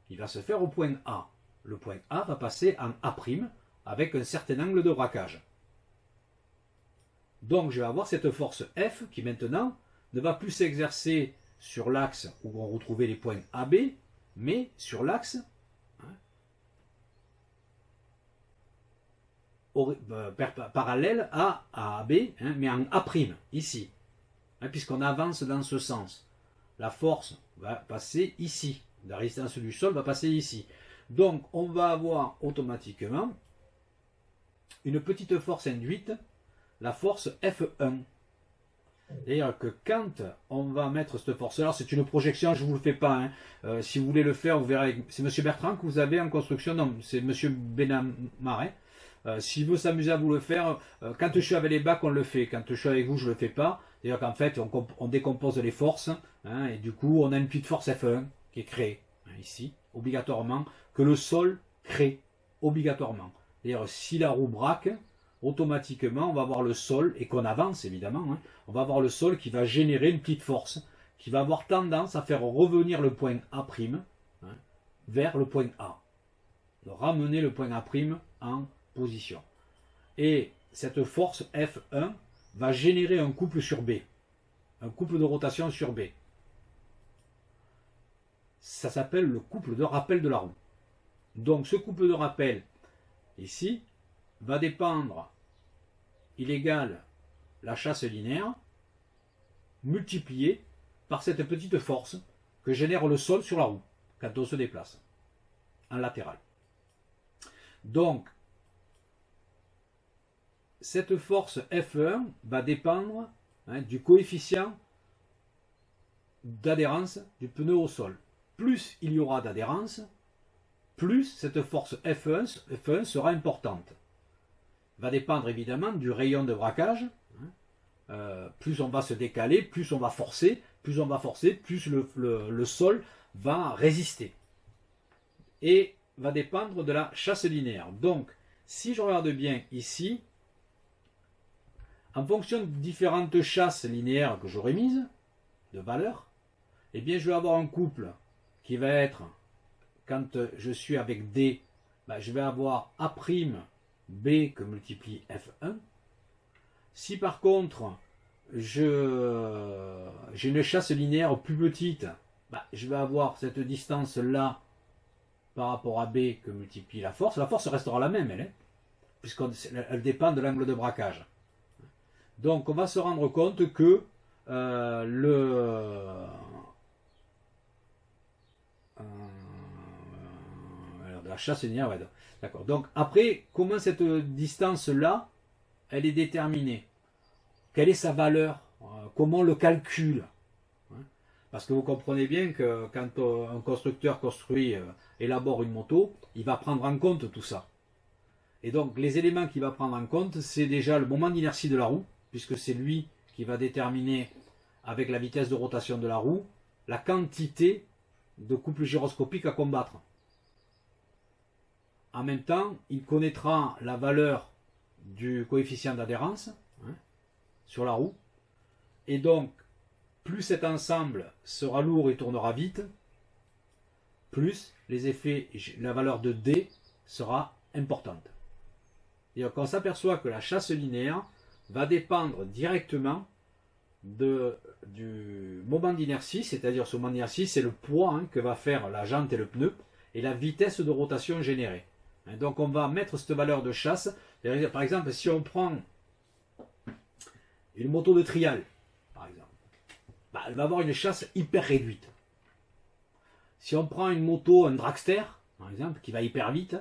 il va se faire au point A. Le point A va passer en A' avec un certain angle de braquage. Donc je vais avoir cette force F qui maintenant ne va plus s'exercer sur l'axe où on retrouvait les points AB, mais sur l'axe parallèle à AB, mais en A', ici, puisqu'on avance dans ce sens. La force va passer ici, la résistance du sol va passer ici. Donc on va avoir automatiquement une petite force induite, la force F1. C'est-à-dire que quand on va mettre cette force-là, c'est une projection, je ne vous le fais pas. Si vous voulez le faire, vous verrez. C'est M. Bertrand que vous avez en construction. Non, c'est M. Benamaret. S'il veut s'amuser à vous le faire, quand je suis avec les bacs, on le fait. Quand je suis avec vous, je ne le fais pas. C'est-à-dire qu'en fait, on décompose les forces. Et du coup, on a une petite force F1 qui est créée ici, obligatoirement, que le sol crée, obligatoirement. C'est-à-dire, si la roue braque, automatiquement, on va avoir le sol, et qu'on avance évidemment, on va avoir le sol qui va générer une petite force, qui va avoir tendance à faire revenir le point A' vers le point A. De ramener le point A' en position. Et cette force F1 va générer un couple sur B, un couple de rotation sur B. ça s'appelle le couple de rappel de la roue. Donc ce couple de rappel, ici, va dépendre, il égale la chasse linéaire, multipliée par cette petite force que génère le sol sur la roue, quand on se déplace, en latéral. Donc, cette force F1 va dépendre du coefficient d'adhérence du pneu au sol. Plus il y aura d'adhérence, plus cette force F1 sera importante. Va dépendre évidemment du rayon de braquage. Plus on va se décaler, plus on va forcer, plus le sol va résister. Et va dépendre de la chasse linéaire. Donc, si je regarde bien ici, en fonction de différentes chasses linéaires que j'aurai mises, de valeur, eh bien je vais avoir un couple qui va être, quand je suis avec D, je vais avoir A' B que multiplie F1. Si par contre j'ai une chasse linéaire plus petite, je vais avoir cette distance là par rapport à B que multiplie la force restera la même, puisqu'elle dépend de l'angle de braquage. Donc on va se rendre compte que de la chasse linéaire, ouais, d'accord. Donc après, comment cette distance-là, elle est déterminée? Quelle est sa valeur? Comment on le calcule? Parce que vous comprenez bien que quand un constructeur élabore une moto, il va prendre en compte tout ça. Et donc les éléments qu'il va prendre en compte, c'est déjà le moment d'inertie de la roue, puisque c'est lui qui va déterminer, avec la vitesse de rotation de la roue, la quantité de couple gyroscopique à combattre. En même temps, il connaîtra la valeur du coefficient d'adhérence sur la roue. Et donc, plus cet ensemble sera lourd et tournera vite, plus la valeur de D sera importante. Et donc on s'aperçoit que la chasse linéaire va dépendre directement du moment d'inertie, c'est-à-dire ce moment d'inertie, c'est le poids que va faire la jante et le pneu, et la vitesse de rotation générée. Donc on va mettre cette valeur de chasse. Par exemple, si on prend une moto de trial, par exemple, elle va avoir une chasse hyper réduite. Si on prend une moto, un dragster, par exemple, qui va hyper vite,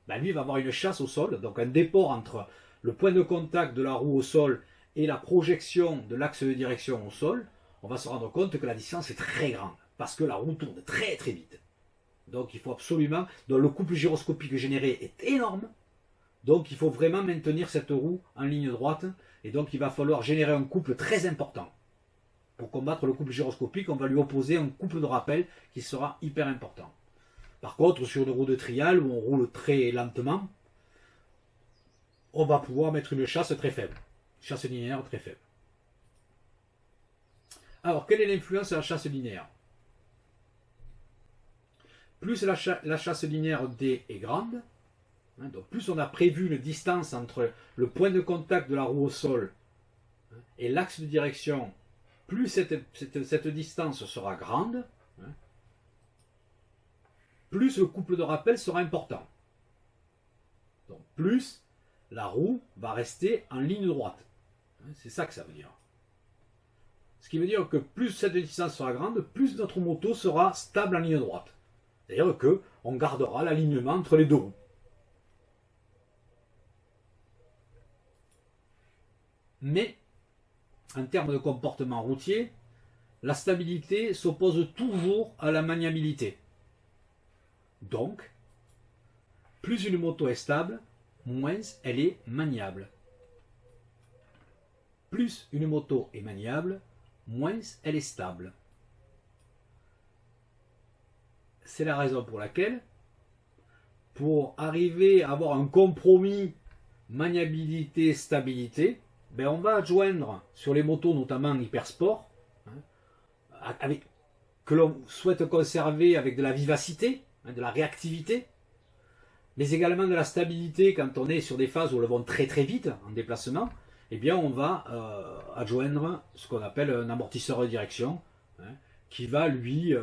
lui va avoir une chasse au sol, donc un déport entre le point de contact de la roue au sol et la projection de l'axe de direction au sol. On va se rendre compte que la distance est très grande, parce que la roue tourne très très vite. Donc il faut absolument, donc le couple gyroscopique généré est énorme, donc il faut vraiment maintenir cette roue en ligne droite, et donc il va falloir générer un couple très important. Pour combattre le couple gyroscopique, on va lui opposer un couple de rappel qui sera hyper important. Par contre, sur une roue de trial, où on roule très lentement, on va pouvoir mettre une chasse très faible, chasse linéaire très faible. Alors, quelle est l'influence de la chasse linéaire? Plus la chasse linéaire D est grande, donc plus on a prévu une distance entre le point de contact de la roue au sol et l'axe de direction, plus cette distance sera grande, plus le couple de rappel sera important. Donc plus la roue va rester en ligne droite. C'est ça que ça veut dire. Ce qui veut dire que plus cette distance sera grande, plus notre moto sera stable en ligne droite. C'est-à-dire qu'on gardera l'alignement entre les deux roues. Mais, en termes de comportement routier, la stabilité s'oppose toujours à la maniabilité. Donc, plus une moto est stable, moins elle est maniable. Plus une moto est maniable, moins elle est stable. C'est la raison pour laquelle, pour arriver à avoir un compromis maniabilité-stabilité, on va adjoindre sur les motos, notamment hypersport, que l'on souhaite conserver avec de la vivacité, de la réactivité, mais également de la stabilité quand on est sur des phases où elles vont très très vite en déplacement, on va adjoindre ce qu'on appelle un amortisseur de direction, qui va lui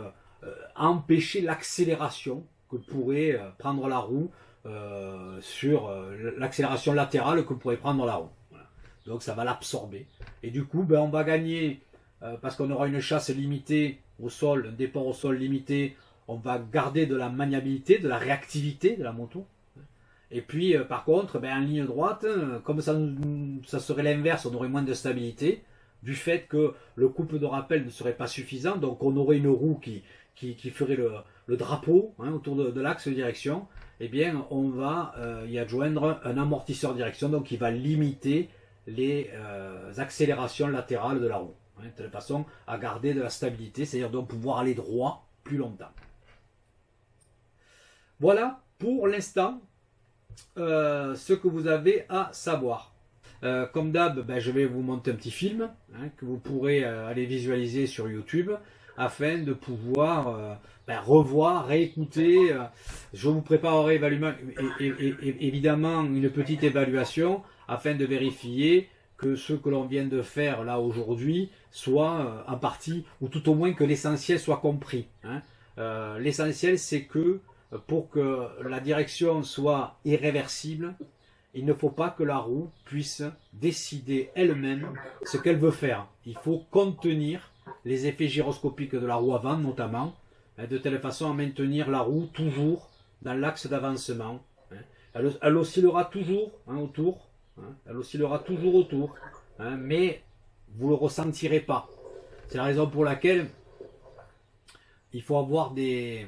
empêcher l'accélération que pourrait prendre la roue sur l'accélération latérale que pourrait prendre la roue. Voilà. Donc ça va l'absorber. Et du coup, on va gagner, parce qu'on aura une chasse limitée au sol, un départ au sol limité, on va garder de la maniabilité, de la réactivité de la moto. Et puis, par contre, en ligne droite, comme ça serait l'inverse, on aurait moins de stabilité, du fait que le couple de rappel ne serait pas suffisant, donc on aurait une roue qui ferait le drapeau autour de l'axe de direction, eh bien, on va y adjoindre un amortisseur de direction, donc qui va limiter les accélérations latérales de la roue, de telle façon à garder de la stabilité, c'est-à-dire donc pouvoir aller droit plus longtemps. Voilà pour l'instant ce que vous avez à savoir. Comme d'hab, je vais vous monter un petit film que vous pourrez aller visualiser sur YouTube afin de pouvoir revoir, réécouter. Je vous préparerai évidemment une petite évaluation afin de vérifier que ce que l'on vient de faire là aujourd'hui soit en partie, ou tout au moins que l'essentiel soit compris. L'essentiel, c'est que pour que la direction soit irréversible, il ne faut pas que la roue puisse décider elle-même ce qu'elle veut faire. Il faut contenir les effets gyroscopiques de la roue avant, notamment, de telle façon à maintenir la roue toujours dans l'axe d'avancement. Elle oscillera toujours autour, elle oscillera toujours autour, mais vous ne le ressentirez pas. C'est la raison pour laquelle il faut avoir des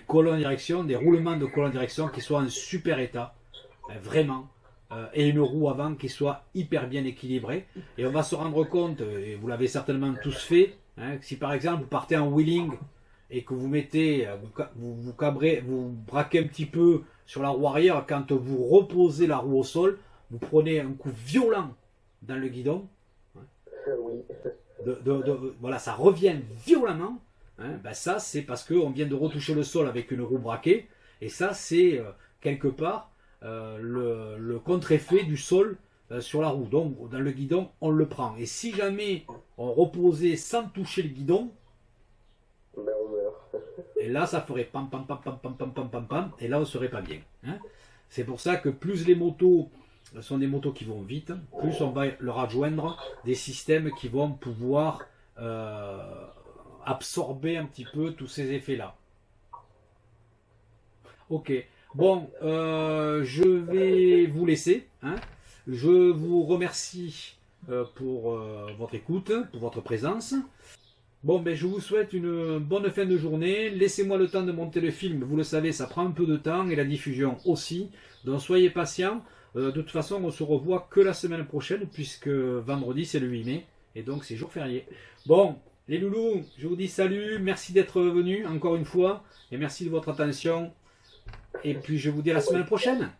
colonnes de direction, des roulements de colonnes de direction qui soient en super état, vraiment, et une roue avant qui soit hyper bien équilibrée. Et on va se rendre compte, et vous l'avez certainement tous fait, que si par exemple vous partez en wheeling et que vous mettez, vous braquez un petit peu sur la roue arrière, quand vous reposez la roue au sol, vous prenez un coup violent dans le guidon. Oui. Voilà, ça revient violemment. Ça c'est parce qu'on vient de retoucher le sol avec une roue braquée, et ça c'est quelque part le contre-effet du sol sur la roue. Donc dans le guidon on le prend, et si jamais on reposait sans toucher le guidon, on meurt. et là ça ferait pam pam pam pam pam pam pam pam pam, et là on serait pas bien. C'est pour ça que plus les motos sont des motos qui vont vite, plus on va leur adjoindre des systèmes qui vont pouvoir absorber un petit peu tous ces effets-là. Ok, bon, je vais vous laisser. Je vous remercie pour votre écoute, pour votre présence. Bon, je vous souhaite une bonne fin de journée. Laissez-moi le temps de monter le film. Vous le savez, ça prend un peu de temps, et la diffusion aussi. Donc soyez patients. De toute façon, on se revoit que la semaine prochaine, puisque vendredi c'est le 8 mai, et donc c'est jour férié. Bon, les loulous, je vous dis salut, merci d'être venus encore une fois, et merci de votre attention, et puis je vous dis à la semaine prochaine.